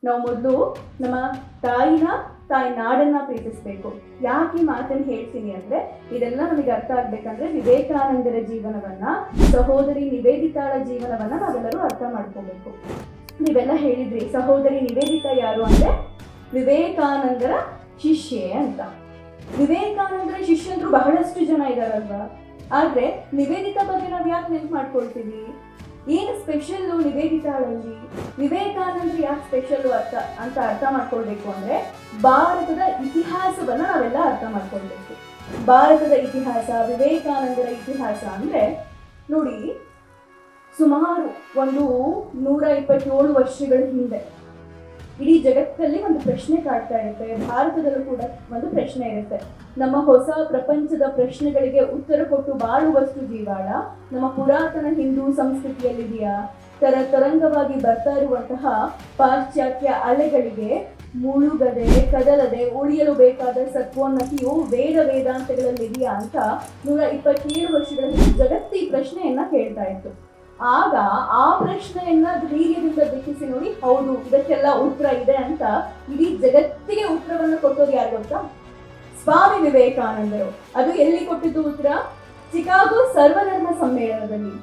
ನಾವು ಮೊದಲು ನಮ್ಮ ತಾಯಿ ನಾಡನ್ನ ಪ್ರೀತಿಸ್ಬೇಕು. ಯಾಕೆ ಈ ಮಾತನ್ನು ಹೇಳ್ತೀನಿ ಅಂದ್ರೆ, ಇದೆಲ್ಲ ನಮಗೆ ಅರ್ಥ ಆಗ್ಬೇಕಂದ್ರೆ ವಿವೇಕಾನಂದರ ಜೀವನವನ್ನ, ಸಹೋದರಿ ನಿವೇದಿತಾಳ ಜೀವನವನ್ನ ನಾವೆಲ್ಲರೂ ಅರ್ಥ ಮಾಡ್ಕೋಬೇಕು. ನೀವೆಲ್ಲ ಹೇಳಿದ್ರಿ ಸಹೋದರಿ ನಿವೇದಿತಾ ಯಾರು ಅಂದ್ರೆ ವಿವೇಕಾನಂದರ ಶಿಷ್ಯೆ ಅಂತ. ವಿವೇಕಾನಂದರ ಶಿಷ್ಯಂದ್ರು ಬಹಳಷ್ಟು ಜನ ಇದಾರಲ್ವಾ, ಆದ್ರೆ ನಿವೇದಿತಾ ಬಗ್ಗೆ ನಾವ್ ಯಾಕೆ ನೆನ್ಪು ಮಾಡ್ಕೊಳ್ತೀವಿ? ಏನು ಸ್ಪೆಷಲ್ ನಿವೇದಿತಾಳಲ್ಲಿ? ವಿವೇಕಾನಂದರು ಯಾಕೆ ಸ್ಪೆಷಲ್ ಅಂತ ಅರ್ಥ ಮಾಡ್ಕೊಳ್ಬೇಕು ಅಂದ್ರೆ, ಭಾರತದ ಇತಿಹಾಸವನ್ನ ನಾವೆಲ್ಲ ಅರ್ಥ ಮಾಡ್ಕೊಳ್ಬೇಕು. ಭಾರತದ ಇತಿಹಾಸ, ವಿವೇಕಾನಂದರ ಇತಿಹಾಸ ಅಂದ್ರೆ ನೋಡಿ, ಸುಮಾರು ಒಂದು 127 ವರ್ಷಗಳ ಹಿಂದೆ ಇಡೀ ಜಗತ್ತಲ್ಲಿ ಒಂದು ಪ್ರಶ್ನೆ ಕಾಡ್ತಾ ಇರುತ್ತೆ, ಭಾರತದಲ್ಲೂ ಕೂಡ ಒಂದು ಪ್ರಶ್ನೆ ಇರುತ್ತೆ. ನಮ್ಮ ಹೊಸ ಪ್ರಪಂಚದ ಪ್ರಶ್ನೆಗಳಿಗೆ ಉತ್ತರ ಕೊಟ್ಟು ಬಾಳುವಷ್ಟು ಜೀವಾಳ ನಮ್ಮ ಪುರಾತನ ಹಿಂದೂ ಸಂಸ್ಕೃತಿಯಲ್ಲಿದೆಯಾ? ತರಂಗವಾಗಿ ಬರ್ತಾ ಇರುವಂತಹ ಪಾಶ್ಚಾತ್ಯ ಅಲೆಗಳಿಗೆ ಮುಳುಗದೆ ಕದಲದೆ ಉಳಿಯಲು ಬೇಕಾದ ಸತ್ವೋನ್ನತಿಯು ವೇದಾಂತಗಳಲ್ಲಿದೆಯಾ ಅಂತ 127 ವರ್ಷಗಳ ಜಗತ್ತು ಈ ಪ್ರಶ್ನೆಯನ್ನ ಕೇಳ್ತಾ ಇತ್ತು. ಆಗ ಆ ಪ್ರಶ್ನೆಯನ್ನ ಧೈರ್ಯದಿಂದ ದಿಕ್ಕಿಸಿ ನೋಡಿ, ಹೌದು ಇದಕ್ಕೆಲ್ಲ ಉತ್ತರ ಇದೆ ಅಂತ ಇಡೀ ಜಗತ್ತಿಗೆ ಉತ್ತರವನ್ನು ಕೊಟ್ಟೋದು ಯಾರು ಗೊತ್ತಾ? ಸ್ವಾಮಿ ವಿವೇಕಾನಂದರು. ಅದು ಎಲ್ಲಿ ಕೊಟ್ಟಿದ್ದು ಉತ್ತರ? ಚಿಕಾಗೋ ಸರ್ವಧರ್ಮ ಸಮ್ಮೇಳನದಲ್ಲಿ.